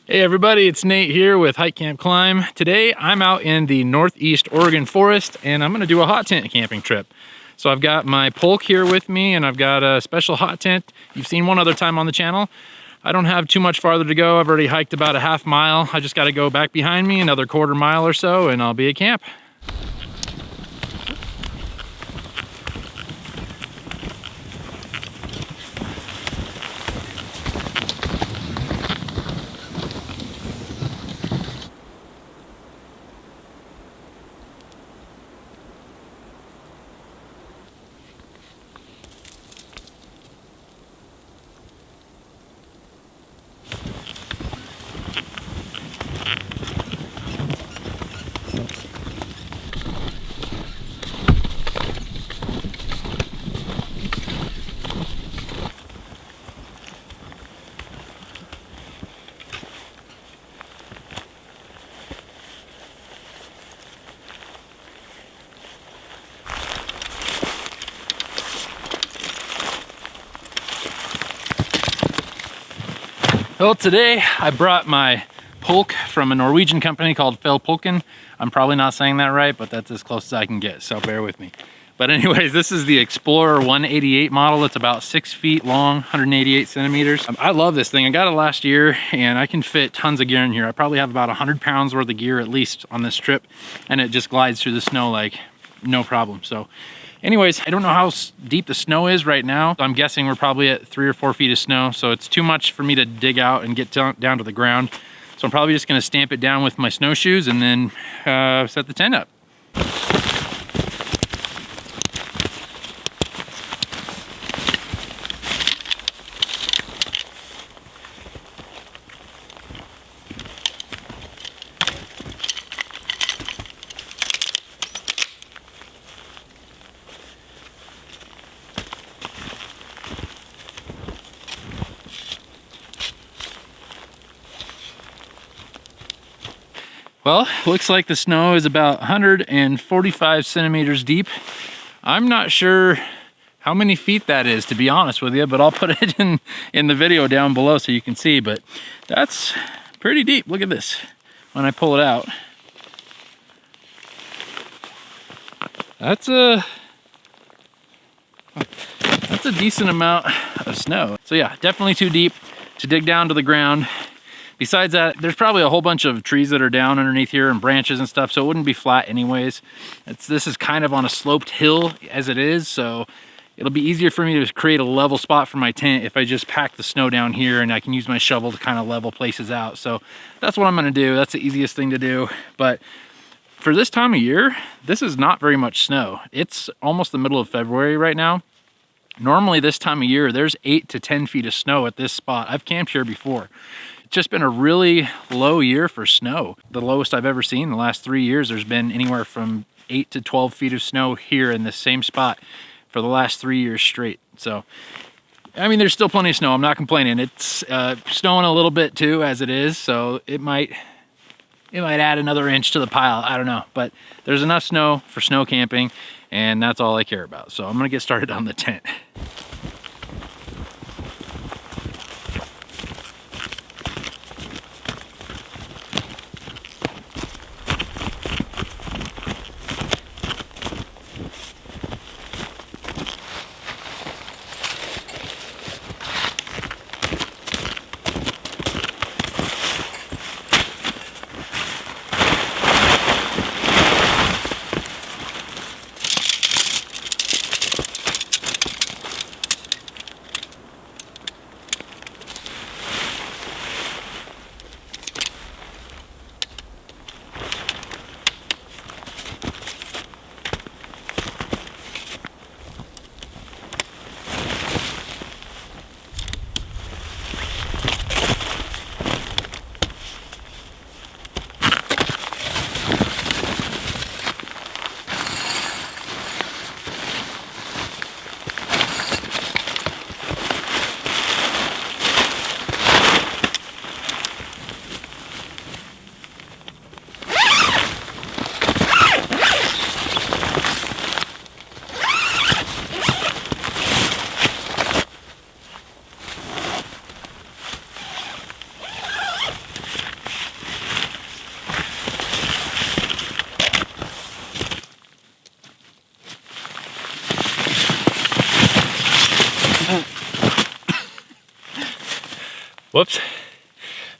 Hey everybody, it's Nate here with Hike Camp Climb. Today I'm out in the Northeast Oregon forest and I'm gonna do a hot tent camping trip. So I've got my pulk here with me and I've got a special hot tent you've seen one other time on the channel. I don't have too much farther to go. I've already hiked about a half mile. I just gotta go back behind me another quarter mile or so and I'll be at camp. Well, today I brought my pulk from a Norwegian company called Pulken. I'm probably not saying that right, but that's as close as I can get, so bear with me. But anyways, this is the Explorer 188 model. It's about 6 feet long, 188 centimeters. I love this thing. I got it last year and I can fit tons of gear in here. I probably have about 100 pounds worth of gear at least on this trip, and it just glides through the snow like no problem. So anyways, I don't know how deep the snow is right now. I'm guessing we're probably at 3 or 4 feet of snow, so it's too much for me to dig out and get down to the ground. So I'm probably just gonna stamp it down with my snowshoes and then set the tent up. Well, looks like the snow is about 145 centimeters deep. I'm not sure how many feet that is, to be honest with you, but I'll put it in the video down below so you can see, but that's pretty deep. Look at this when I pull it out. That's a decent amount of snow. So yeah, definitely too deep to dig down to the ground. Besides that, there's probably a whole bunch of trees that are down underneath here and branches and stuff, so it wouldn't be flat anyways. This is kind of on a sloped hill as it is, so it'll be easier for me to create a level spot for my tent if I just pack the snow down here and I can use my shovel to kind of level places out. So that's what I'm gonna do. That's the easiest thing to do. But for this time of year, this is not very much snow. It's almost the middle of February right now. Normally this time of year, there's 8 to 10 feet of snow at this spot. I've camped here before. It's just been a really low year for snow. The lowest I've ever seen in the last 3 years, there's been anywhere from 8 to 12 feet of snow here in the same spot for the last 3 years straight. So, I mean, there's still plenty of snow. I'm not complaining. It's snowing a little bit too as it is, so it might add another inch to the pile. I don't know, but there's enough snow for snow camping, and that's all I care about. So I'm gonna get started on the tent.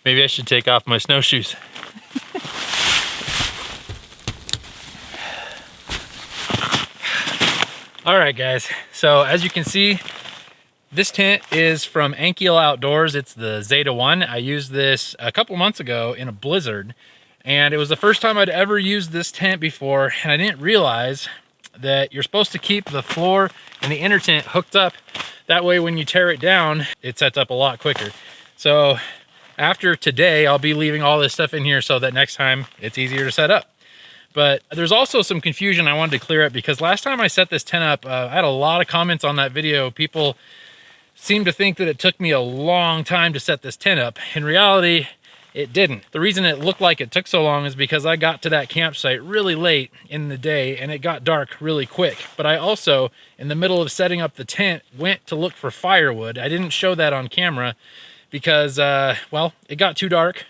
Maybe I should take off my snowshoes. All right, guys. So as you can see, this tent is from Ankhiale Outdoors. It's the Zeta 1. I used this a couple months ago in a blizzard, and it was the first time I'd ever used this tent before, and I didn't realize that you're supposed to keep the floor and the inner tent hooked up. That way when you tear it down, it sets up a lot quicker. So after today, I'll be leaving all this stuff in here so that next time it's easier to set up. But there's also some confusion I wanted to clear up, because last time I set this tent up, I had a lot of comments on that video. People seemed to think that it took me a long time to set this tent up. In reality, it didn't. The reason it looked like it took so long is because I got to that campsite really late in the day and it got dark really quick. But I also, in the middle of setting up the tent, went to look for firewood. I didn't show that on camera because, well, it got too dark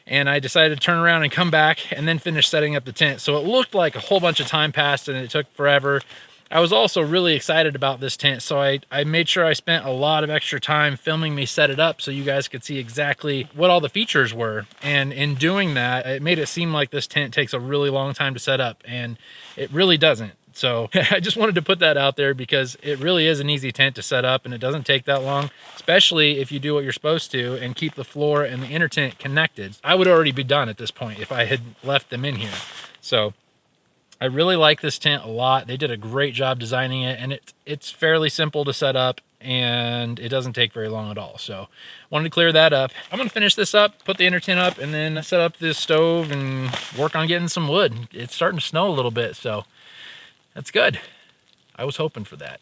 and I decided to turn around and come back and then finish setting up the tent. So it looked like a whole bunch of time passed and it took forever. I was also really excited about this tent, so I made sure I spent a lot of extra time filming me set it up so you guys could see exactly what all the features were. And in doing that, it made it seem like this tent takes a really long time to set up, and it really doesn't. So I just wanted to put that out there because it really is an easy tent to set up and it doesn't take that long, especially if you do what you're supposed to and keep the floor and the inner tent connected. I would already be done at this point if I had left them in here. So I really like this tent a lot. They did a great job designing it, and it's fairly simple to set up and it doesn't take very long at all. So wanted to clear that up. I'm gonna finish this up, put the inner tent up, and then set up this stove and work on getting some wood. It's starting to snow a little bit, so that's good. I was hoping for that.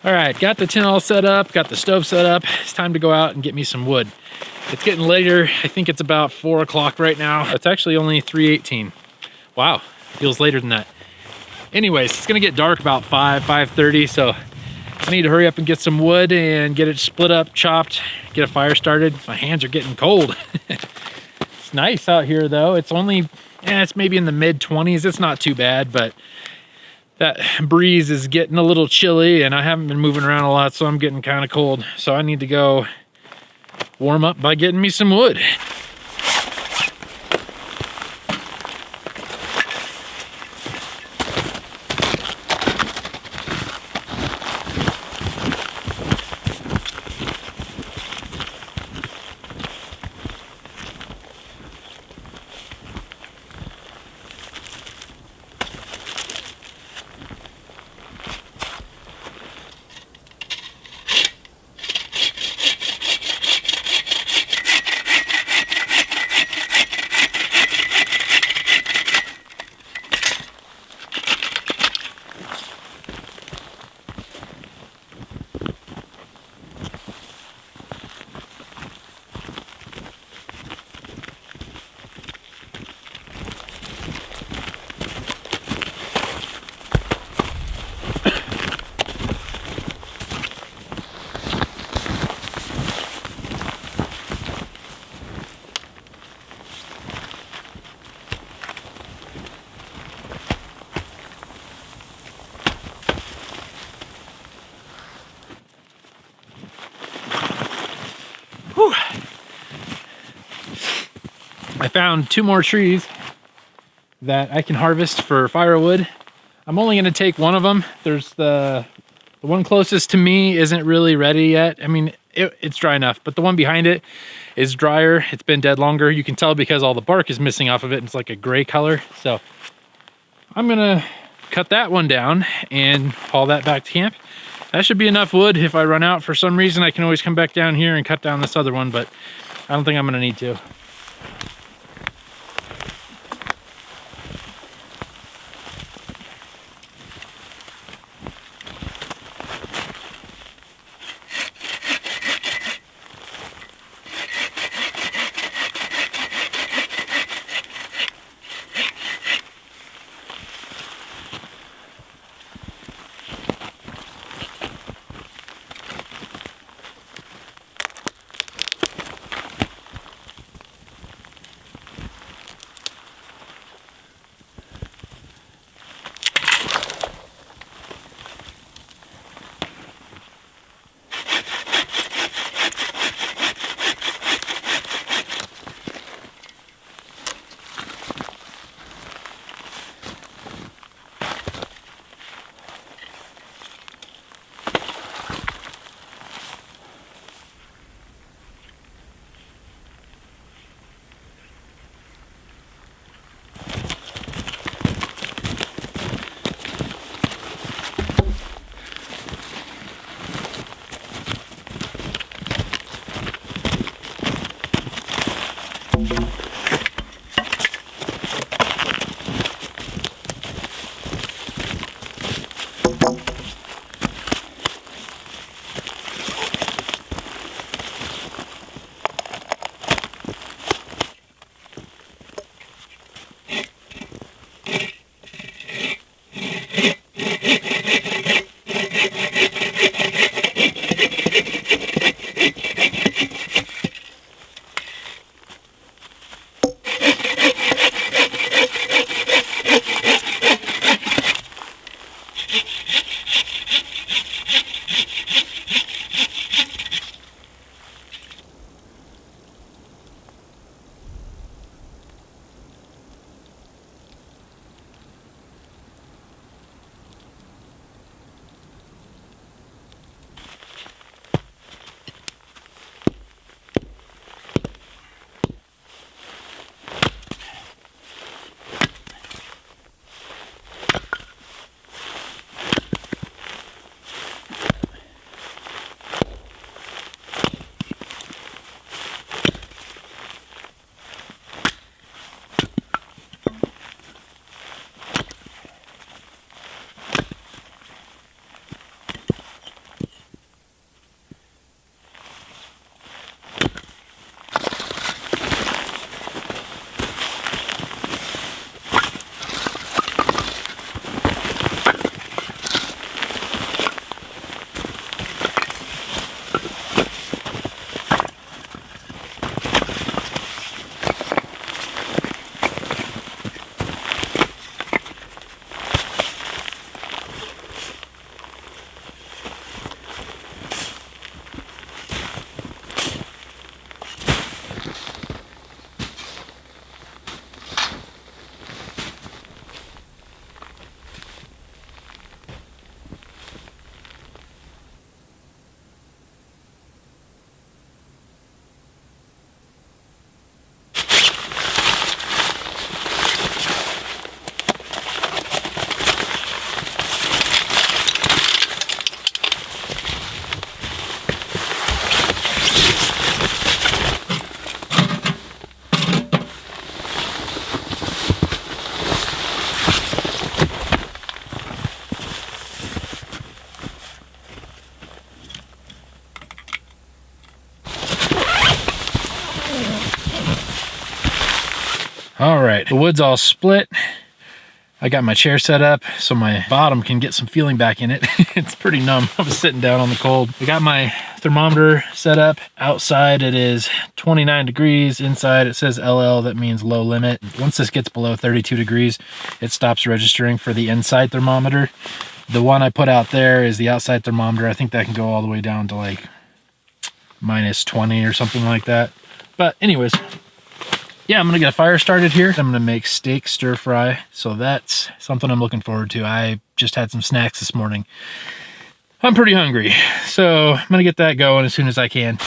All right, got the tent all set up, got the stove set up. It's time to go out and get me some wood. It's getting later. I think it's about 4 o'clock right now. It's actually only 3:18. Wow, feels later than that. Anyways, it's gonna get dark about 5:30, so I need to hurry up and get some wood and get it split up, chopped, get a fire started. My hands are getting cold. It's nice out here though. It's only, it's maybe in the mid-20s. It's not too bad, but that breeze is getting a little chilly and I haven't been moving around a lot, so I'm getting kind of cold. So I need to go warm up by getting me some wood. Whew. I found 2 more trees that I can harvest for firewood. I'm only going to take one of them. There's the one closest to me isn't really ready yet. I mean, it's dry enough, but the one behind it is drier. It's been dead longer. You can tell because all the bark is missing off of it. It's like a gray color. So I'm gonna cut that one down and haul that back to camp. That should be enough wood. If I run out for some reason, I can always come back down here and cut down this other one, but I don't think I'm gonna need to. All right, the wood's all split. I got my chair set up so my bottom can get some feeling back in it. It's pretty numb. I was sitting down on the cold. I got my thermometer set up. Outside it is 29 degrees. Inside it says LL, that means low limit. Once this gets below 32 degrees, it stops registering for the inside thermometer. The one I put out there is the outside thermometer. I think that can go all the way down to like -20 or something like that. But anyways, yeah, I'm gonna get a fire started here. I'm gonna make steak stir fry. So that's something I'm looking forward to. I just had some snacks this morning. I'm pretty hungry. So I'm gonna get that going as soon as I can.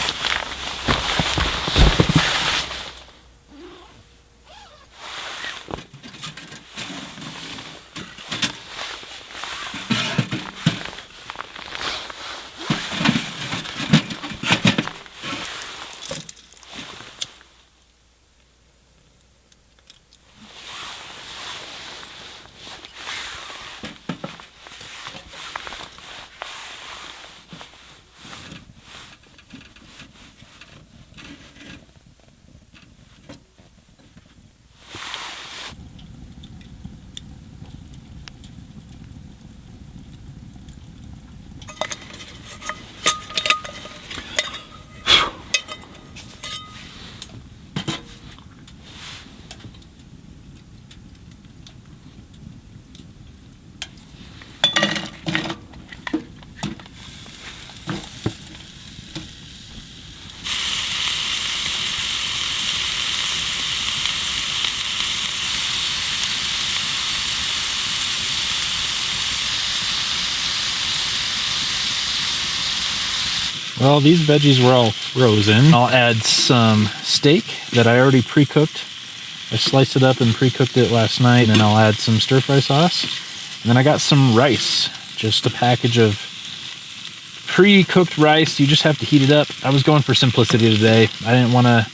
Well, these veggies were all frozen. I'll add some steak that I already pre-cooked. I sliced it up and pre-cooked it last night, and then I'll add some stir-fry sauce. And then I got some rice, just a package of pre-cooked rice. You just have to heat it up. I was going for simplicity today. I didn't want to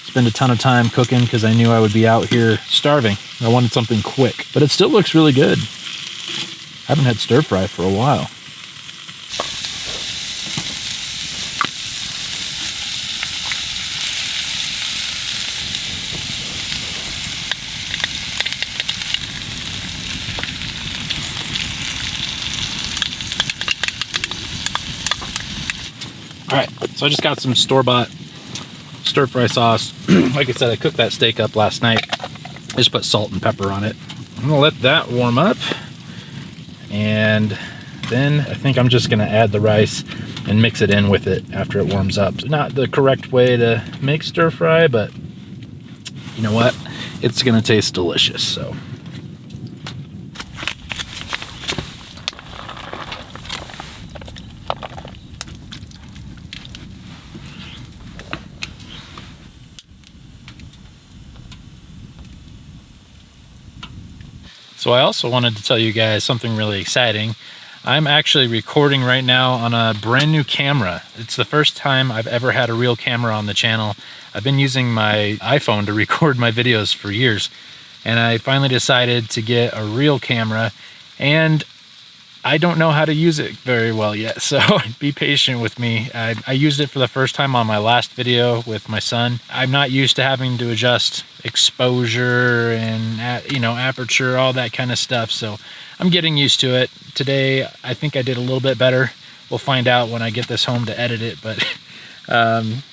spend a ton of time cooking because I knew I would be out here starving. I wanted something quick, but it still looks really good. I haven't had stir-fry for a while. All right, so I just got some store-bought stir-fry sauce. Like I said, I cooked that steak up last night. I just put salt and pepper on it. I'm gonna let that warm up. And then I think I'm just gonna add the rice and mix it in with it after it warms up. Not the correct way to make stir-fry, but you know what? It's gonna taste delicious, so. So I also wanted to tell you guys something really exciting. I'm actually recording right now on a brand new camera. It's the first time I've ever had a real camera on the channel. I've been using my iPhone to record my videos for years, and I finally decided to get a real camera, and I don't know how to use it very well yet, so be patient with me. I used it for the first time on my last video with my son. I'm not used to having to adjust exposure and, you know, aperture, all that kind of stuff, so I'm getting used to it. Today, I think I did a little bit better. We'll find out when I get this home to edit it, but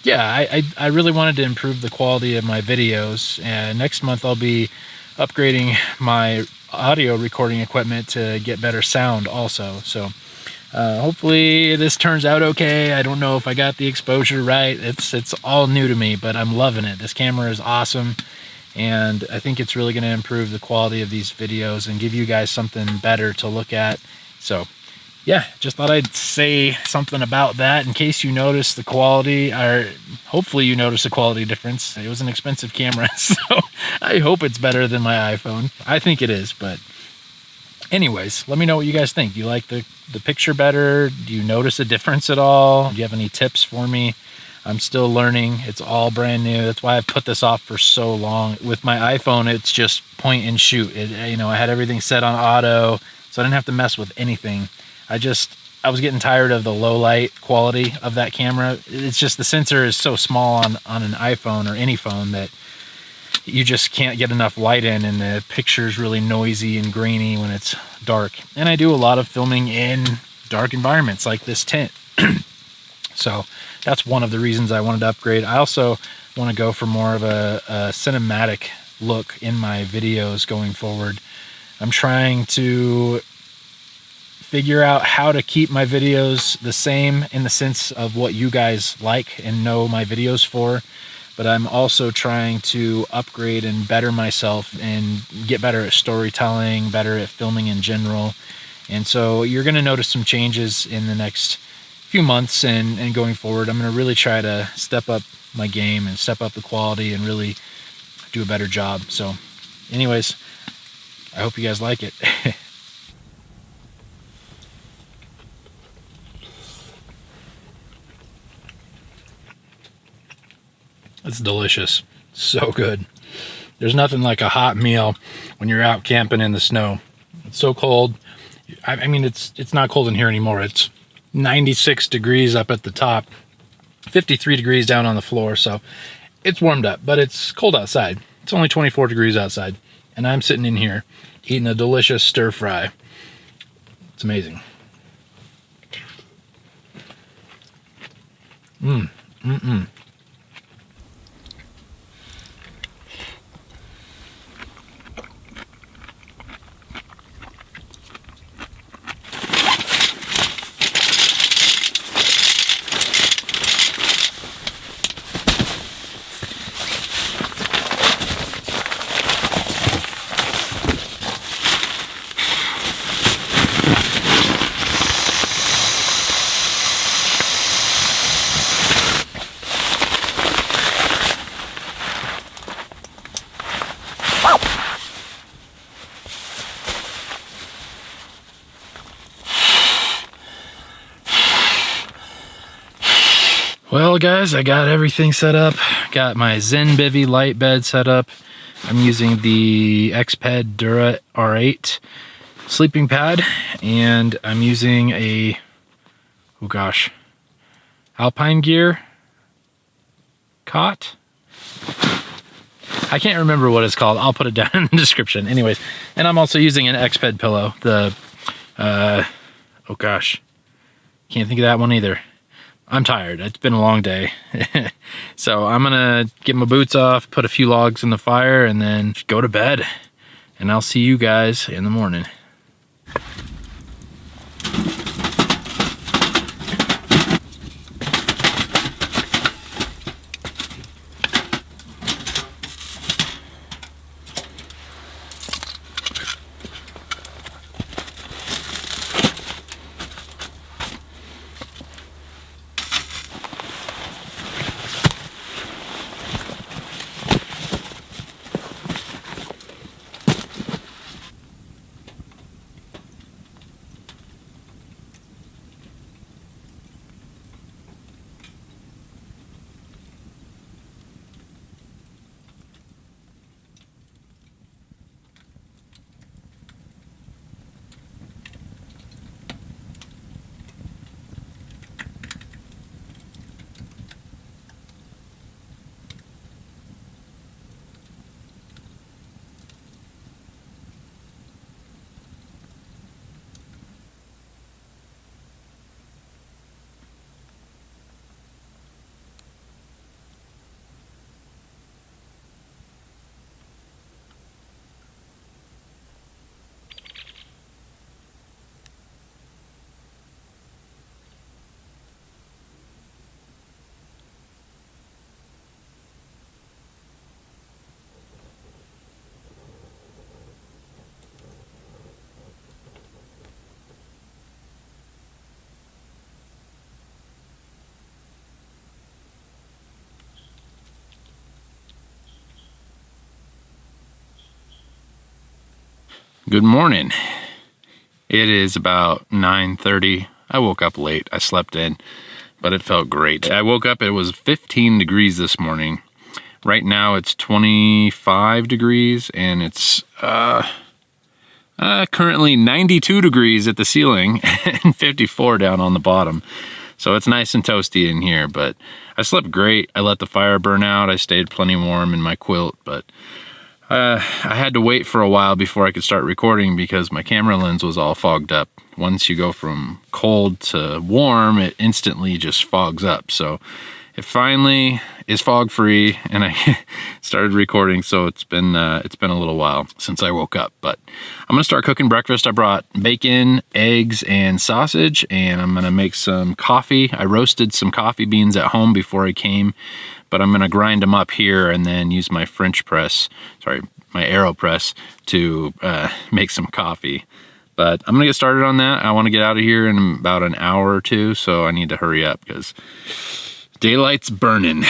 yeah, I really wanted to improve the quality of my videos, and next month I'll be upgrading my audio recording equipment to get better sound also. So hopefully this turns out okay. I don't know if I got the exposure right. It's all new to me, but I'm loving it. This camera is awesome, and I think it's really going to improve the quality of these videos and give you guys something better to look at. So yeah, just thought I'd say something about that in case you notice the quality, or hopefully you notice a quality difference. It was an expensive camera, so I hope it's better than my iPhone. I think it is, but anyways, let me know what you guys think. Do you like the picture better? Do you notice a difference at all? Do you have any tips for me? I'm still learning. It's all brand new. That's why I've put this off for so long. With my iPhone, it's just point and shoot. You know, I had everything set on auto, so I didn't have to mess with anything. I was getting tired of the low light quality of that camera. It's just the sensor is so small on an iPhone or any phone that you just can't get enough light in, and the picture's really noisy and grainy when it's dark. And I do a lot of filming in dark environments like this tent. So that's one of the reasons I wanted to upgrade. I also want to go for more of a cinematic look in my videos going forward. I'm trying to figure out how to keep my videos the same in the sense of what you guys like and know my videos for. But I'm also trying to upgrade and better myself and get better at storytelling, better at filming in general. And so you're gonna notice some changes in the next few months and going forward. I'm gonna really try to step up my game and step up the quality and really do a better job. So anyways, I hope you guys like it. It's delicious. So good. There's nothing like a hot meal when you're out camping in the snow. It's so cold. I mean, it's not cold in here anymore. It's 96 degrees up at the top, 53 degrees down on the floor. So it's warmed up, but it's cold outside. It's only 24 degrees outside. And I'm sitting in here eating a delicious stir fry. It's amazing. Mm-mm. Well guys, I got everything set up. Got my Zen Bivy light bed set up. I'm using the Xped Dura R8 sleeping pad, and I'm using a, oh gosh, Alpine Gear cot. I can't remember what it's called. I'll put it down in the description. Anyways, and I'm also using an Xped pillow. The, oh gosh, can't think of that one either. I'm tired. It's been a long day. So I'm gonna get my boots off, put a few logs in the fire, and then go to bed. And I'll see you guys in the morning. Good morning. It is about 9:30. I woke up late. I slept in, but it felt great. I woke up, it was 15 degrees this morning. Right now it's 25 degrees and it's currently 92 degrees at the ceiling and 54 down on the bottom. So it's nice and toasty in here, but I slept great. I let the fire burn out. I stayed plenty warm in my quilt, but I had to wait for a while before I could start recording because my camera lens was all fogged up. Once you go from cold to warm, it instantly just fogs up. So it finally is fog free, and I started recording, so it's been a little while since I woke up. But I'm gonna start cooking breakfast. I brought bacon, eggs, and sausage, and I'm gonna make some coffee. I roasted some coffee beans at home before I came, but I'm gonna grind them up here and then use my French press, sorry, my AeroPress to make some coffee. But I'm gonna get started on that. I wanna get out of here in about an hour or two, so I need to hurry up because daylight's burning.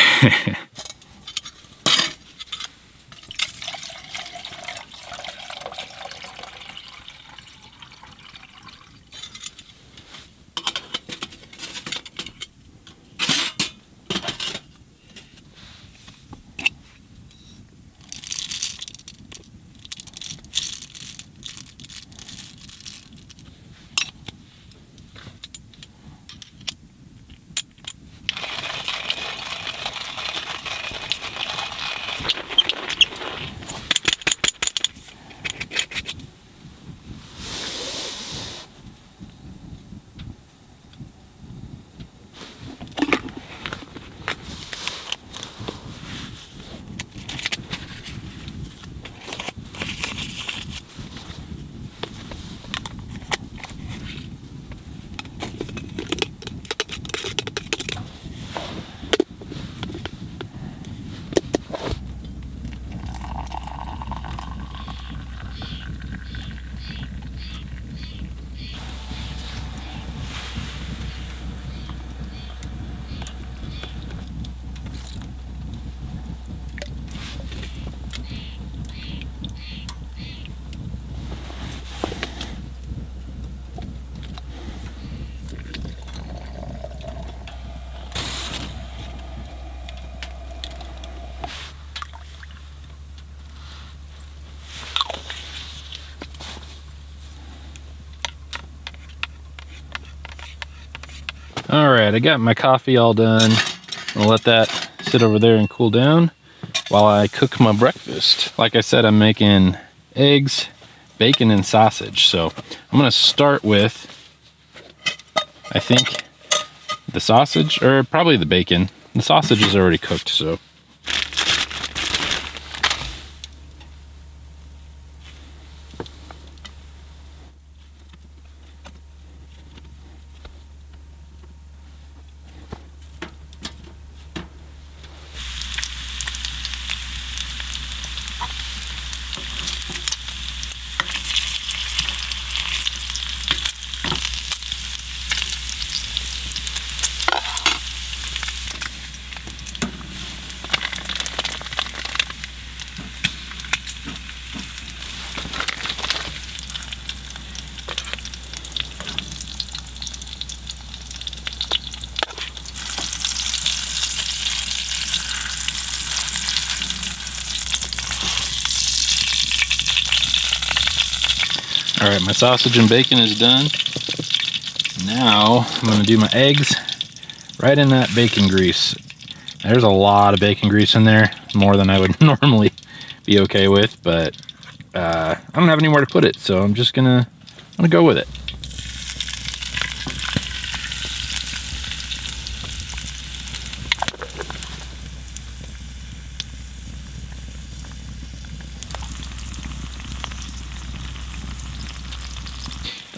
All right, I got my coffee all done. I'll let that sit over there and cool down while I cook my breakfast. Like I said, I'm making eggs, bacon, and sausage. So I'm gonna start with, I think, the sausage, or probably the bacon. The sausage is already cooked, so. All right, my sausage and bacon is done. Now I'm gonna do my eggs right in that bacon grease. There's a lot of bacon grease in there, more than I would normally be okay with, but I don't have anywhere to put it, so I'm gonna go with it.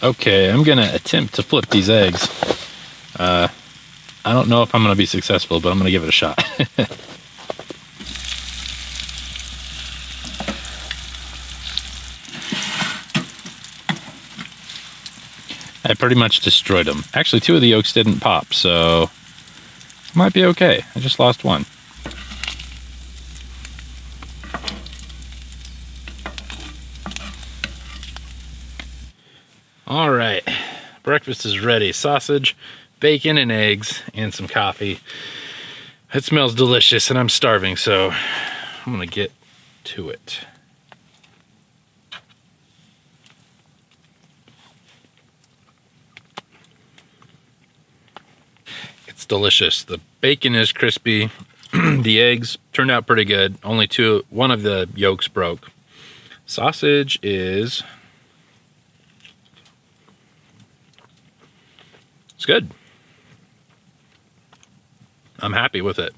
Okay, I'm gonna attempt to flip these eggs. I don't know if I'm gonna be successful, but I'm gonna give it a shot. I pretty much destroyed them. Actually, 2 of the yolks didn't pop, so might be okay. I just lost one. All right, breakfast is ready. Sausage, bacon, and eggs, and some coffee. It smells delicious, and I'm starving, so I'm gonna get to it. It's delicious. The bacon is crispy. The eggs turned out pretty good. Only one of the yolks broke. Sausage is, it's good. I'm happy with it.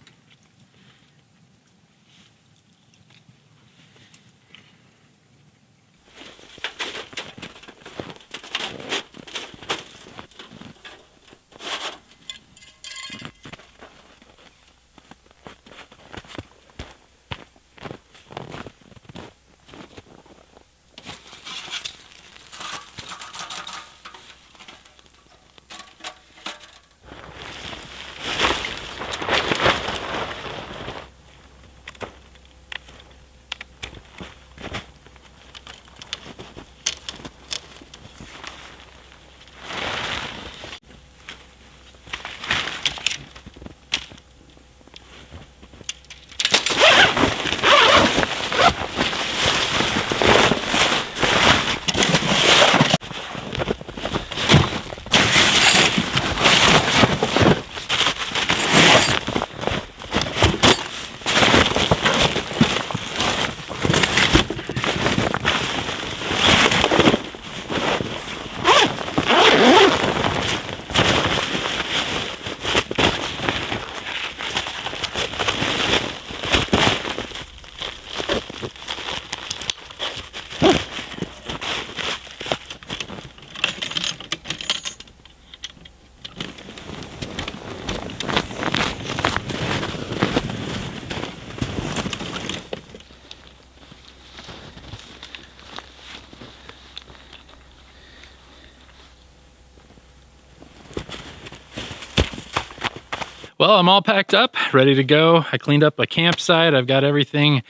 Well, I'm all packed up, ready to go. I cleaned up a campsite. I've got everything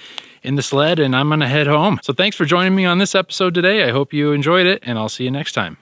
in the sled and I'm gonna head home. So thanks for joining me on this episode today. I hope you enjoyed it and I'll see you next time.